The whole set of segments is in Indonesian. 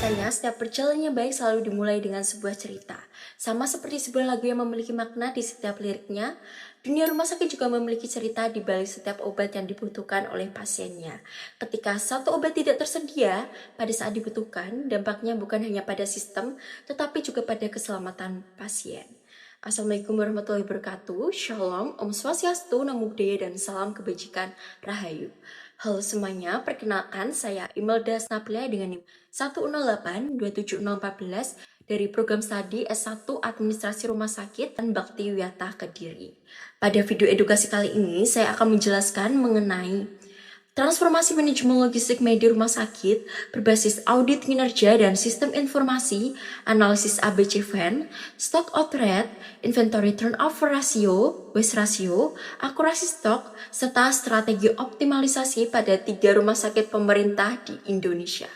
Katanya setiap perjalanannya baik selalu dimulai dengan sebuah cerita. Sama seperti sebuah lagu yang memiliki makna di setiap liriknya, dunia rumah sakit juga memiliki cerita di balik setiap obat yang dibutuhkan oleh pasiennya. Ketika satu obat tidak tersedia pada saat dibutuhkan, dampaknya bukan hanya pada sistem, tetapi juga pada keselamatan pasien. Assalamualaikum warahmatullahi wabarakatuh. Shalom, Om Swastiastu, Namo Buddhaya, dan salam kebajikan Rahayu. Halo semuanya, perkenalkan saya Imelda Snaplia dengan NIM 108276014 dari program studi S1 Administrasi Rumah Sakit dan Bakti Wiyata Kediri. Pada video edukasi kali ini, saya akan menjelaskan mengenai transformasi manajemen logistik media rumah sakit berbasis audit kinerja dan sistem informasi, analisis ABC VAN, stock out rate, inventory turnover ratio, waste ratio, akurasi stok, serta strategi optimalisasi pada 3 rumah sakit pemerintah di Indonesia.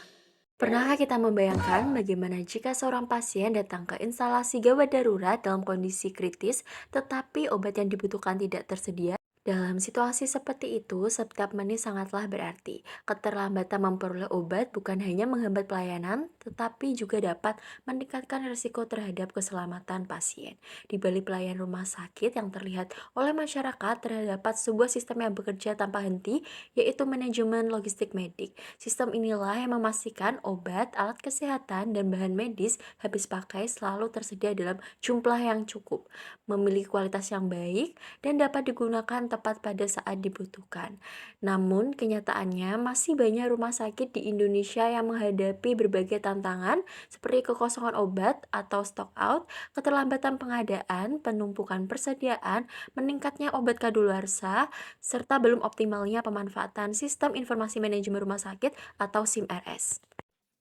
Pernahkah kita membayangkan bagaimana jika seorang pasien datang ke instalasi gawat darurat dalam kondisi kritis, tetapi obat yang dibutuhkan tidak tersedia? Dalam situasi seperti itu, setiap menit sangatlah berarti. Keterlambatan memperoleh obat bukan hanya menghambat pelayanan, tetapi juga dapat meningkatkan risiko terhadap keselamatan pasien. Di balik pelayanan rumah sakit yang terlihat oleh masyarakat, terdapat sebuah sistem yang bekerja tanpa henti, yaitu manajemen logistik medik. Sistem inilah yang memastikan obat, alat kesehatan, dan bahan medis habis pakai selalu tersedia dalam jumlah yang cukup, memiliki kualitas yang baik, dan dapat digunakan tepat pada saat dibutuhkan. Namun, kenyataannya masih banyak rumah sakit di Indonesia yang menghadapi berbagai tantangan seperti kekosongan obat atau stock out, keterlambatan pengadaan, penumpukan persediaan, meningkatnya obat kadaluarsa, serta belum optimalnya pemanfaatan sistem informasi manajemen rumah sakit atau SIM-RS.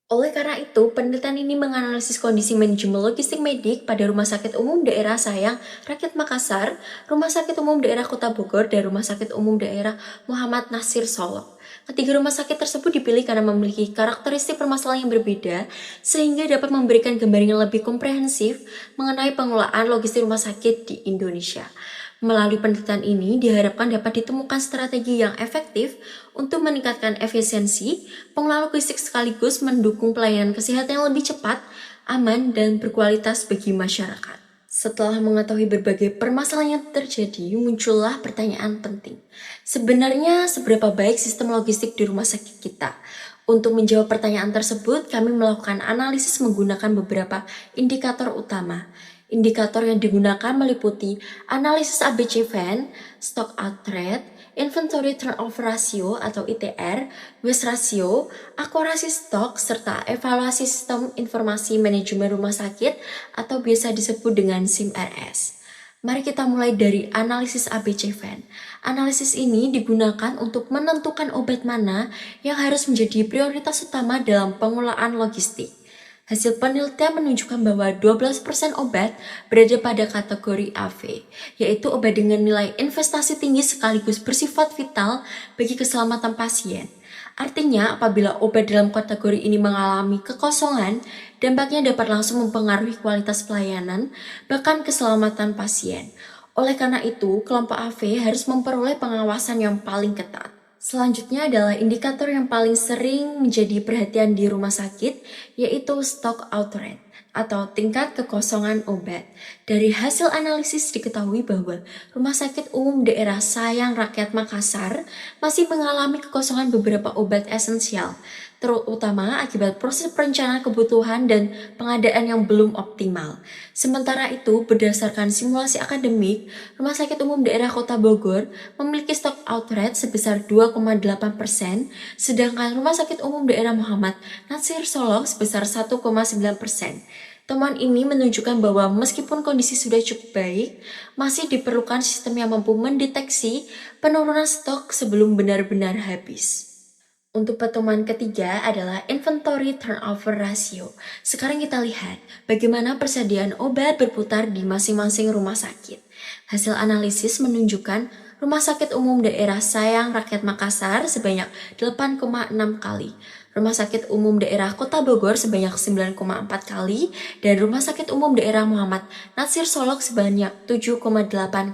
Oleh karena itu, penelitian ini menganalisis kondisi manajemen logistik medik pada Rumah Sakit Umum Daerah Sayang Rakyat Makassar, Rumah Sakit Umum Daerah Kota Bogor, dan Rumah Sakit Umum Daerah Muhammad Nasir Solok. Ketiga rumah sakit tersebut dipilih karena memiliki karakteristik permasalahan yang berbeda, sehingga dapat memberikan gambaran yang lebih komprehensif mengenai pengelolaan logistik rumah sakit di Indonesia. Melalui penelitian ini diharapkan dapat ditemukan strategi yang efektif untuk meningkatkan efisiensi pengelolaan logistik sekaligus mendukung pelayanan kesehatan yang lebih cepat, aman, dan berkualitas bagi masyarakat. Setelah mengetahui berbagai permasalahan yang terjadi, muncullah pertanyaan penting. Sebenarnya seberapa baik sistem logistik di rumah sakit kita? Untuk menjawab pertanyaan tersebut, kami melakukan analisis menggunakan beberapa indikator utama. Indikator yang digunakan meliputi analisis ABC VAN, stock out rate, inventory turnover ratio atau ITR, waste ratio, akurasi stok, serta evaluasi sistem informasi manajemen rumah sakit atau biasa disebut dengan SIM-RS. Mari kita mulai dari analisis ABC VAN. Analisis ini digunakan untuk menentukan obat mana yang harus menjadi prioritas utama dalam pengelolaan logistik. Hasil penelitian menunjukkan bahwa 12% obat berada pada kategori AV, yaitu obat dengan nilai investasi tinggi sekaligus bersifat vital bagi keselamatan pasien. Artinya, apabila obat dalam kategori ini mengalami kekosongan, dampaknya dapat langsung mempengaruhi kualitas pelayanan, bahkan keselamatan pasien. Oleh karena itu, kelompok AV harus memperoleh pengawasan yang paling ketat. Selanjutnya adalah indikator yang paling sering menjadi perhatian di rumah sakit, yaitu stock out rate atau tingkat kekosongan obat. Dari hasil analisis diketahui bahwa Rumah Sakit Umum Daerah Sayang Rakyat Makassar masih mengalami kekosongan beberapa obat esensial, terutama akibat proses perencanaan kebutuhan dan pengadaan yang belum optimal. Sementara itu, berdasarkan simulasi akademik, Rumah Sakit Umum Daerah Kota Bogor memiliki stock out rate sebesar 2,8%, sedangkan Rumah Sakit Umum Daerah Muhammad Nasir Solok sebesar 1,9%. Temuan ini menunjukkan bahwa meskipun kondisi sudah cukup baik, masih diperlukan sistem yang mampu mendeteksi penurunan stok sebelum benar-benar habis. Untuk pertemuan ketiga adalah inventory turnover ratio. Sekarang kita lihat bagaimana persediaan obat berputar di masing-masing rumah sakit. Hasil analisis menunjukkan Rumah Sakit Umum Daerah Sayang Rakyat Makassar sebanyak 8,6 kali, Rumah Sakit Umum Daerah Kota Bogor sebanyak 9,4 kali, dan Rumah Sakit Umum Daerah Muhammad Nasir Solok sebanyak 7,8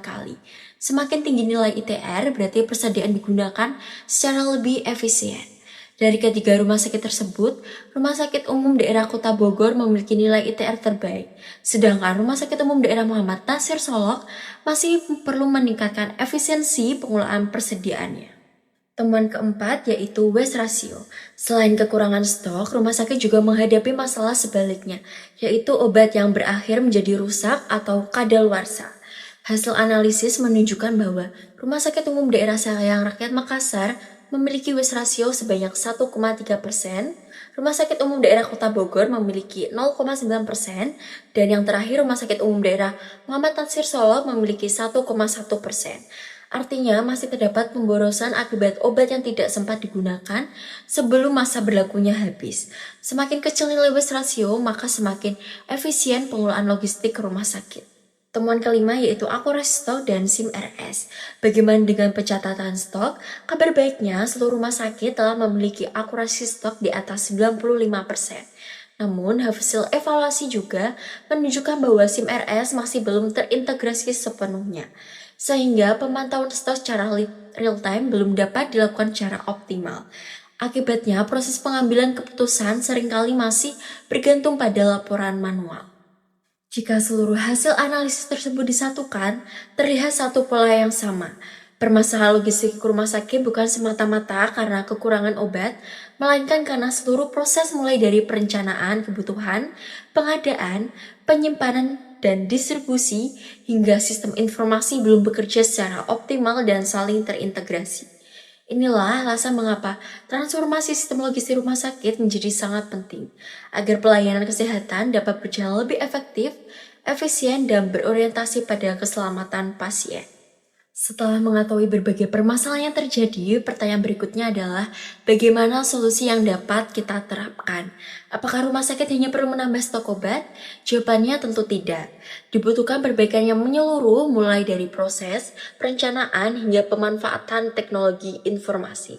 kali. Semakin tinggi nilai ITR berarti persediaan digunakan secara lebih efisien. Dari ketiga rumah sakit tersebut, Rumah Sakit Umum Daerah Kota Bogor memiliki nilai ITR terbaik, sedangkan Rumah Sakit Umum Daerah Muhammad Nasir Solok masih perlu meningkatkan efisiensi pengelolaan persediaannya. Temuan keempat yaitu waste ratio. Selain kekurangan stok, rumah sakit juga menghadapi masalah sebaliknya, yaitu obat yang berakhir menjadi rusak atau kadaluarsa. Hasil analisis menunjukkan bahwa Rumah Sakit Umum Daerah Sayang Rakyat Makassar memiliki waste ratio sebanyak 1,3%, Rumah Sakit Umum Daerah Kota Bogor memiliki 0,9%, dan yang terakhir Rumah Sakit Umum Daerah Muhammad Nasir Solok memiliki 1,1%. Artinya masih terdapat pemborosan akibat obat yang tidak sempat digunakan sebelum masa berlakunya habis. Semakin kecil nilai waste ratio, maka semakin efisien pengelolaan logistik rumah sakit. Temuan kelima yaitu akurasi stok dan SIM RS. Bagaimana dengan pencatatan stok? Kabar baiknya, seluruh rumah sakit telah memiliki akurasi stok di atas 95%. Namun, hasil evaluasi juga menunjukkan bahwa SIM RS masih belum terintegrasi sepenuhnya, sehingga pemantauan stok secara real-time belum dapat dilakukan secara optimal. Akibatnya, proses pengambilan keputusan seringkali masih bergantung pada laporan manual. Jika seluruh hasil analisis tersebut disatukan, terlihat satu pola yang sama. Permasalahan logistik rumah sakit bukan semata-mata karena kekurangan obat, melainkan karena seluruh proses mulai dari perencanaan kebutuhan, pengadaan, penyimpanan, dan distribusi, hingga sistem informasi belum bekerja secara optimal dan saling terintegrasi. Inilah alasan mengapa transformasi sistem logistik rumah sakit menjadi sangat penting, agar pelayanan kesehatan dapat berjalan lebih efektif, efisien, dan berorientasi pada keselamatan pasien. Setelah mengetahui berbagai permasalahan yang terjadi, pertanyaan berikutnya adalah bagaimana solusi yang dapat kita terapkan? Apakah rumah sakit hanya perlu menambah stok obat? Jawabannya tentu tidak. Dibutuhkan perbaikan yang menyeluruh mulai dari proses, perencanaan, hingga pemanfaatan teknologi informasi.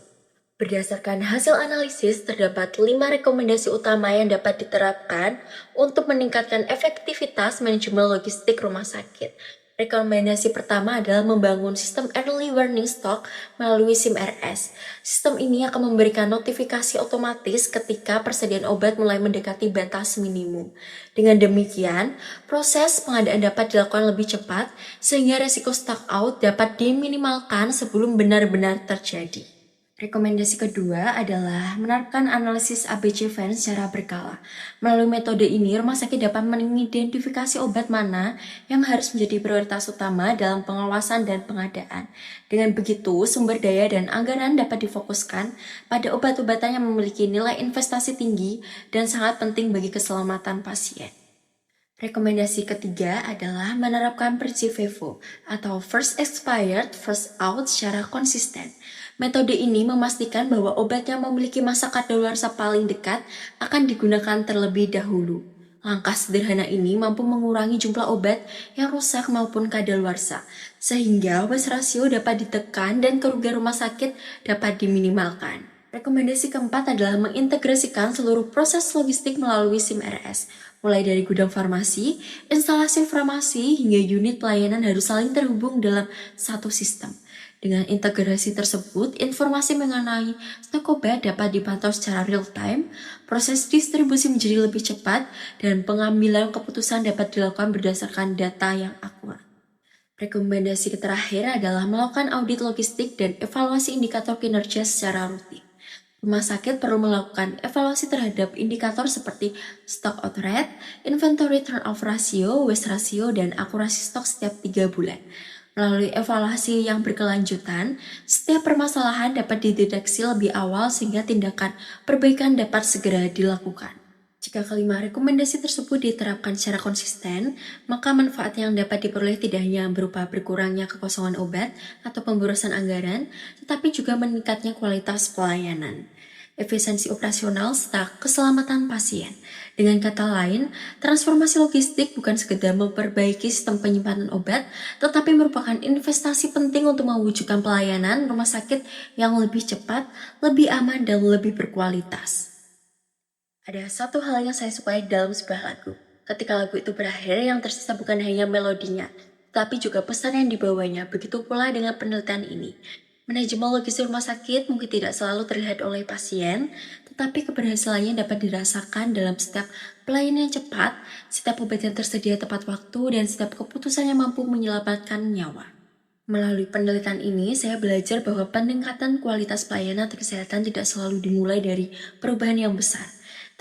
Berdasarkan hasil analisis, terdapat 5 rekomendasi utama yang dapat diterapkan untuk meningkatkan efektivitas manajemen logistik rumah sakit. Rekomendasi pertama adalah membangun sistem early warning stock melalui SIM RS. Sistem ini akan memberikan notifikasi otomatis ketika persediaan obat mulai mendekati batas minimum. Dengan demikian, proses pengadaan dapat dilakukan lebih cepat sehingga resiko stock out dapat diminimalkan sebelum benar-benar terjadi. Rekomendasi kedua adalah menerapkan analisis ABC VAN secara berkala. Melalui metode ini, rumah sakit dapat mengidentifikasi obat mana yang harus menjadi prioritas utama dalam pengawasan dan pengadaan. Dengan begitu, sumber daya dan anggaran dapat difokuskan pada obat-obatan yang memiliki nilai investasi tinggi dan sangat penting bagi keselamatan pasien. Rekomendasi ketiga adalah menerapkan prinsip FIFO atau First Expired, First Out secara konsisten. Metode ini memastikan bahwa obat yang memiliki masa kadaluarsa paling dekat akan digunakan terlebih dahulu. Langkah sederhana ini mampu mengurangi jumlah obat yang rusak maupun kadaluarsa, sehingga waste ratio dapat ditekan dan kerugian rumah sakit dapat diminimalkan. Rekomendasi keempat adalah mengintegrasikan seluruh proses logistik melalui SIM RS, mulai dari gudang farmasi, instalasi farmasi, hingga unit pelayanan harus saling terhubung dalam satu sistem. Dengan integrasi tersebut, informasi mengenai stok obat dapat dipantau secara real-time, proses distribusi menjadi lebih cepat, dan pengambilan keputusan dapat dilakukan berdasarkan data yang akurat. Rekomendasi terakhir adalah melakukan audit logistik dan evaluasi indikator kinerja secara rutin. Rumah sakit perlu melakukan evaluasi terhadap indikator seperti stock out rate, inventory turnover ratio, waste ratio, dan akurasi stok setiap 3 bulan. Melalui evaluasi yang berkelanjutan, setiap permasalahan dapat dideteksi lebih awal sehingga tindakan perbaikan dapat segera dilakukan. Jika kelima rekomendasi tersebut diterapkan secara konsisten, maka manfaat yang dapat diperoleh tidak hanya berupa berkurangnya kekosongan obat atau pemborosan anggaran, tetapi juga meningkatnya kualitas pelayanan, efisiensi operasional, serta keselamatan pasien. Dengan kata lain, transformasi logistik bukan sekedar memperbaiki sistem penyimpanan obat, tetapi merupakan investasi penting untuk mewujudkan pelayanan rumah sakit yang lebih cepat, lebih aman, dan lebih berkualitas. Ada satu hal yang saya sukai dalam sebuah lagu. Ketika lagu itu berakhir, yang tersisa bukan hanya melodinya, tapi juga pesan yang dibawanya. Begitu pula dengan penelitian ini. Manajemen logistik rumah sakit mungkin tidak selalu terlihat oleh pasien, tetapi keberhasilannya dapat dirasakan dalam setiap pelayanan yang cepat, setiap obat yang tersedia tepat waktu, dan setiap keputusan yang mampu menyelamatkan nyawa. Melalui penelitian ini, saya belajar bahwa peningkatan kualitas pelayanan kesehatan tidak selalu dimulai dari perubahan yang besar.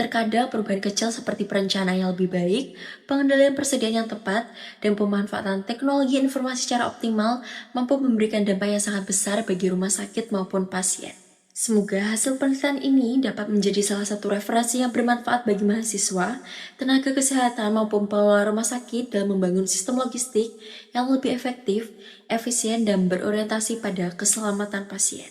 Terkadang perubahan kecil seperti perencanaan yang lebih baik, pengendalian persediaan yang tepat, dan pemanfaatan teknologi informasi secara optimal mampu memberikan dampak yang sangat besar bagi rumah sakit maupun pasien. Semoga hasil penelitian ini dapat menjadi salah satu referensi yang bermanfaat bagi mahasiswa, tenaga kesehatan maupun pengelola rumah sakit dalam membangun sistem logistik yang lebih efektif, efisien, dan berorientasi pada keselamatan pasien.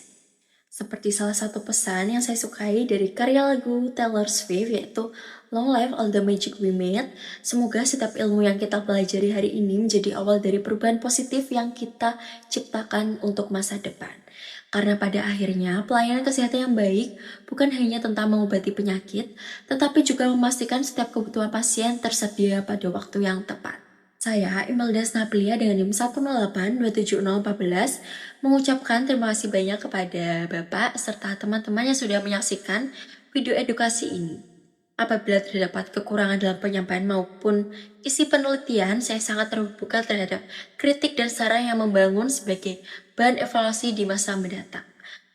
Seperti salah satu pesan yang saya sukai dari karya lagu Taylor Swift yaitu Long Live All the Magic We Made. Semoga setiap ilmu yang kita pelajari hari ini menjadi awal dari perubahan positif yang kita ciptakan untuk masa depan. Karena pada akhirnya pelayanan kesehatan yang baik bukan hanya tentang mengobati penyakit, tetapi juga memastikan setiap kebutuhan pasien tersedia pada waktu yang tepat. Saya, Imelda Snaplia dengan NIM 108270414, mengucapkan terima kasih banyak kepada Bapak serta teman-teman yang sudah menyaksikan video edukasi ini. Apabila terdapat kekurangan dalam penyampaian maupun isi penelitian, saya sangat terbuka terhadap kritik dan saran yang membangun sebagai bahan evaluasi di masa mendatang.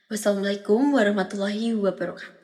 Wassalamualaikum warahmatullahi wabarakatuh.